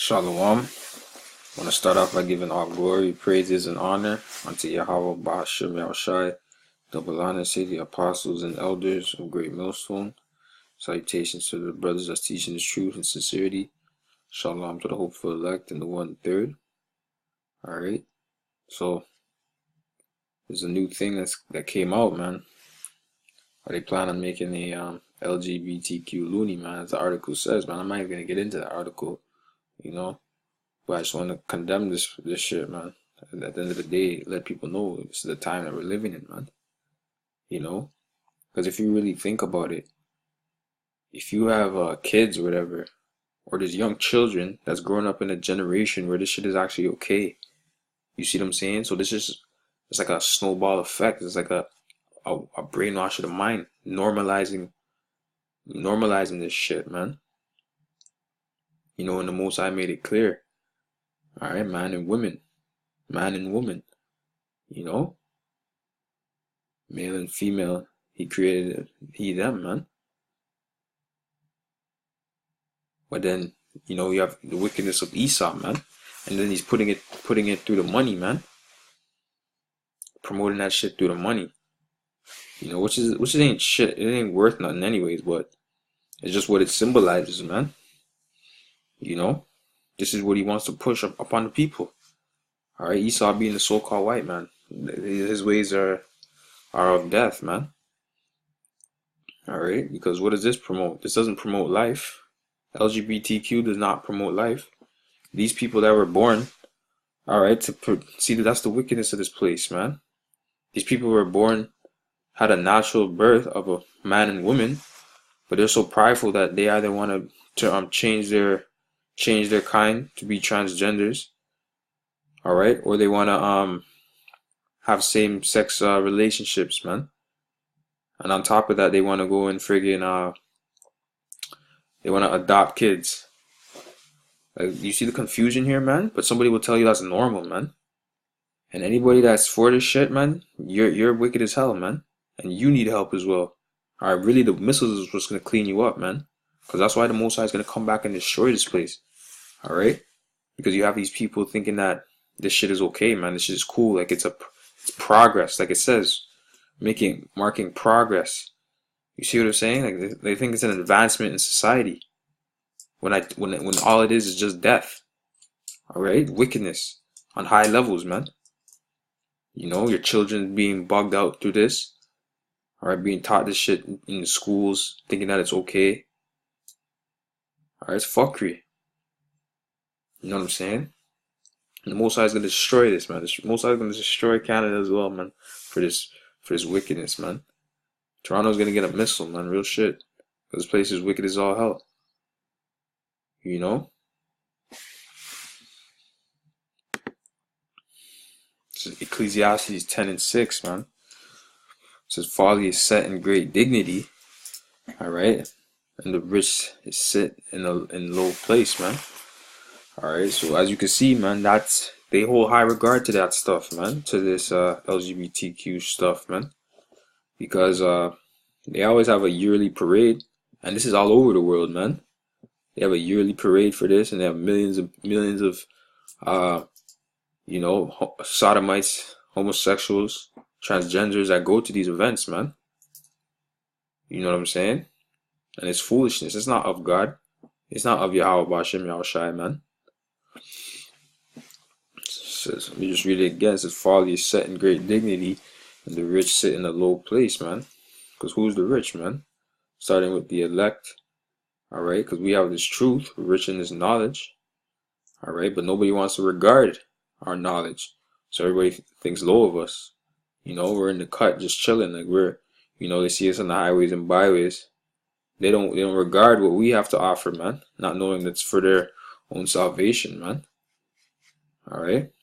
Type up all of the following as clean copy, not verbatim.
Shalom. I want to start off by giving all glory, praises, and honor unto Yahweh Ba'ashem Yahushai, double honor to the apostles and elders of Great Millstone. Salutations to the brothers that's teaching the truth and sincerity. Shalom to the hopeful elect and the 1/3. Alright. So there's a new thing that came out, man. They plan on making a LGBTQ Loonie, man, as the article says, man. I'm not even gonna get into that article, but I just want to condemn this shit, man. And at the end of the day, let people know this is the time that we're living in, man. Because if you really think about it, if you have kids or whatever, or there's young children that's growing up in a generation where this shit is actually okay. You see what I'm saying? So it's like a snowball effect. It's like a brainwash of the mind, normalizing this shit, man. And the Most High made it clear. All right, man and woman, male and female. He created them, man. But then you have the wickedness of Esau, man, and then he's putting it through the money, man. Promoting that shit through the money. Which ain't shit. It ain't worth nothing anyways, but it's just what it symbolizes, man. This is what he wants to push upon the people. All right, Esau being the so-called white man, his ways are of death, man. All right, because what does this promote? This doesn't promote life. LGBTQ does not promote life. These people that were born, all right, see that's the wickedness of this place, man. These people were born, had a natural birth of a man and woman, but they're so prideful that they either want to change their kind to be transgenders, all right, or they want to have same-sex relationships, man. And on top of that, they want to go and friggin' they want to adopt kids. Like, you see the confusion here, man? But somebody will tell you that's normal, man. And anybody that's for this shit, man, you're wicked as hell, man. And you need help as well. All right, really, the missiles is what's gonna clean you up, man. Because that's why the Most High is gonna come back and destroy this place. All right, because you have these people thinking that this shit is okay, man. This shit is cool. Like it's progress, like it says, marking progress. You see what I'm saying? Like they think it's an advancement in society. When all it is just death. All right, wickedness on high levels, man. Your children being bugged out through this. All right, being taught this shit in the schools, thinking that it's okay. All right, it's fuckery. You know what I'm saying? And the Most High is gonna destroy this, man. The Most High is gonna destroy Canada as well, man. For this wickedness, man. Toronto's gonna get a missile, man. Real shit. This place is wicked as all hell. This is Ecclesiastes 10:6, man. It says folly is set in great dignity. All right, and the rich is sit in low place, man. All right, so as you can see, man, they hold high regard to that stuff, man, to this LGBTQ stuff, man, because they always have a yearly parade, and this is all over the world, man. They have a yearly parade for this, and they have millions of sodomites, homosexuals, transgenders that go to these events, man. You know what I'm saying? And it's foolishness. It's not of God. It's not of Yahweh Ba'ashem Yahushai, man. Let me just read it again. It says, folly is set in great dignity, and the rich sit in a low place, man. Because who's the rich, man? Starting with the elect. All right, because we have this truth. We're rich in this knowledge. All right, but nobody wants to regard our knowledge. So everybody thinks low of us. We're in the cut just chilling. Like they see us on the highways and byways. They don't regard what we have to offer, man. Not knowing that's for their own salvation, man. All right.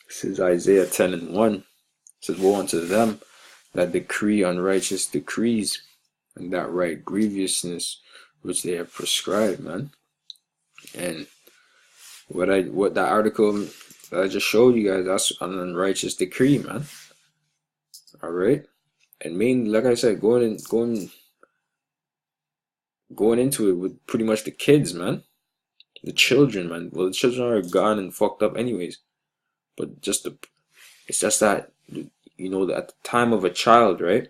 This is Isaiah 10:1. It says, woe unto them that decree unrighteous decrees, and that write grievousness which they have prescribed, man. And what that article that I just showed you guys, that's an unrighteous decree, man. All right, and mainly, like I said, going going into it with pretty much the kids, man. The children, man. Well, the children are gone and fucked up anyways. But it's just that, at the time of a child, right?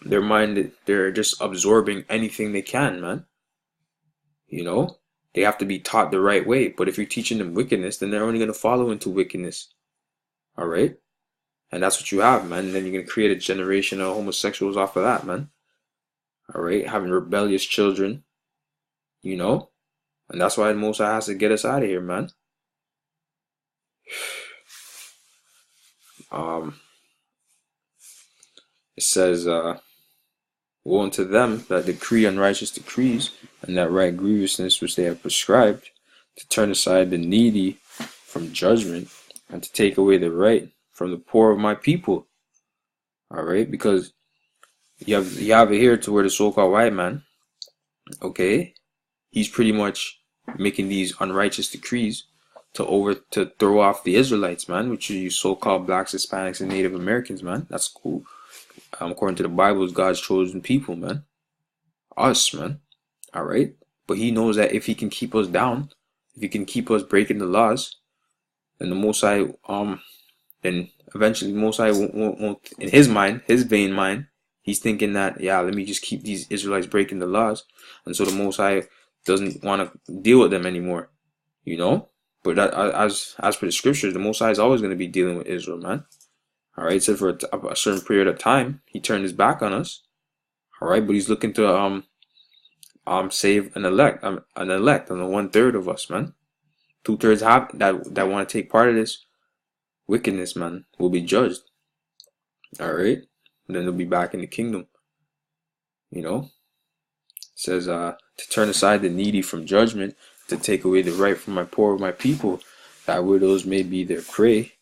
Their mind, they're just absorbing anything they can, man. You know, they have to be taught the right way. But if you're teaching them wickedness, then they're only gonna follow into wickedness. All right, and that's what you have, man. And then you're gonna create a generation of homosexuals off of that, man. All right, having rebellious children, you know, and that's why the Most High has to get us out of here, man. Um, it says, woe unto them that decree unrighteous decrees, and that write grievousness which they have prescribed, to turn aside the needy from judgment, and to take away the right from the poor of my people. All right, because you have it here to where the so-called white man, okay, he's pretty much making these unrighteous decrees to throw off the Israelites, man, which are you so-called blacks, Hispanics, and Native Americans, man. That's cool. According to the Bible, is God's chosen people, man. Us, man. All right, but he knows that if he can keep us down, if he can keep us breaking the laws, then the Most High, then eventually the Most High won't, in his mind, his vain mind, he's thinking that, yeah, let me just keep these Israelites breaking the laws, and so the Most High doesn't want to deal with them anymore, you know. But that, as for the scriptures, the Most High is always going to be dealing with Israel, man. All right, so for a certain period of time, he turned his back on us. All right, but he's looking to save an elect on the 1/3 of us, man. 2/3 have that want to take part of this wickedness, man, will be judged. All right, and then they'll be back in the kingdom. You know, it says to turn aside the needy from judgment, to take away the right from my poor of my people, that widows may be their prey,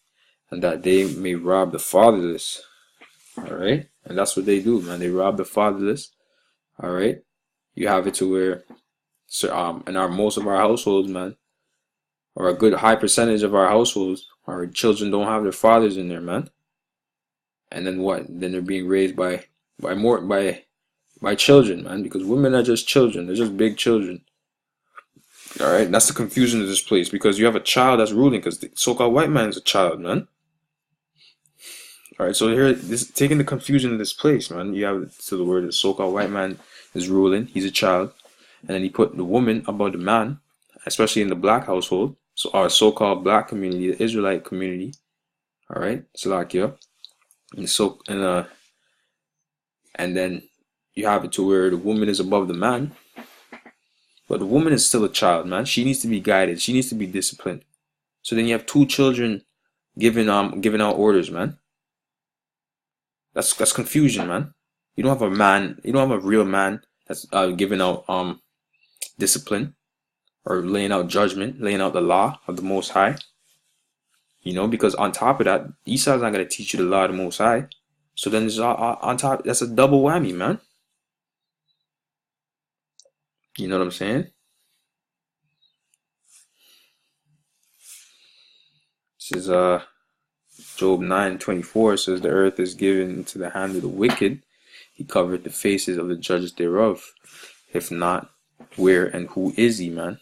and that they may rob the fatherless. All right, and that's what they do, man. They rob the fatherless. All right, you have it to where, so in most of our households, man, or a good high percentage of our households, our children don't have their fathers in there, man. And then what? Then they're being raised by children, man, because women are just children. They're just big children. All right, that's the confusion of this place, because you have a child that's ruling, because the so-called white man is a child, man. All right, so here, this taking the confusion of this place, man. You have to the word the so-called white man is ruling. He's a child, and then he put the woman above the man, especially in the black household. So our so-called black community, the Israelite community. All right, Salakia, and then you have it to where the woman is above the man, but the woman is still a child, man. She needs to be guided. She needs to be disciplined. So then you have two children giving out orders, man. That's confusion, man. You don't have a man. You don't have a real man that's giving out discipline, or laying out judgment, laying out the law of the Most High. You know, because on top of that, Esau's not gonna teach you the law of the Most High. So then there's on top. That's a double whammy, man. You know what I'm saying? This is Job 9:24 says, the earth is given into the hand of the wicked. He covered the faces of the judges thereof. If not, where and who is he, man?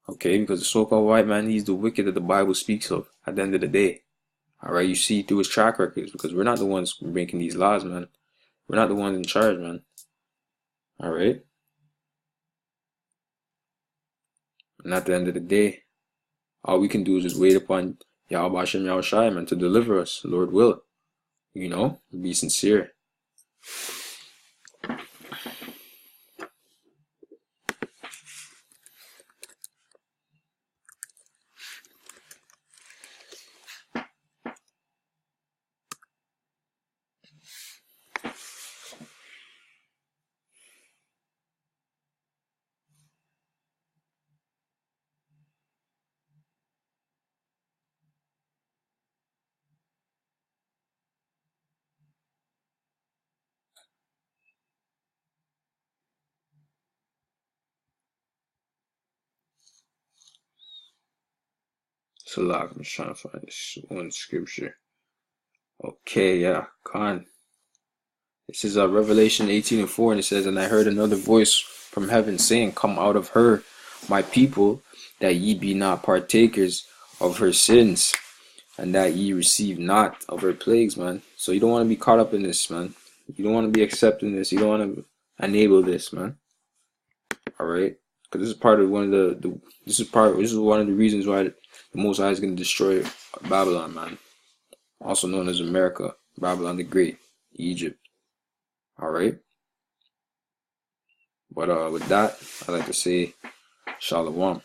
Okay, because the so-called white man, he's the wicked that the Bible speaks of at the end of the day. All right, you see through his track records, because we're not the ones making these laws, man. We're not the ones in charge, man. All right? And at the end of the day, all we can do is just wait upon Yahweh Hashem Yahushai, man, to deliver us, Lord will. You know, be sincere. So, I'm just trying to find this one scripture. Okay, yeah, Khan. It says Revelation 18:4, and it says, "And I heard another voice from heaven saying, Come out of her, my people, that ye be not partakers of her sins, and that ye receive not of her plagues," man. So you don't want to be caught up in this, man. You don't want to be accepting this. You don't want to enable this, man. All right, because this is part of one of this is one of the reasons why the Most High is going to destroy Babylon, man. Also known as America, Babylon the Great, Egypt. All right. But with that, I'd like to say Shalom.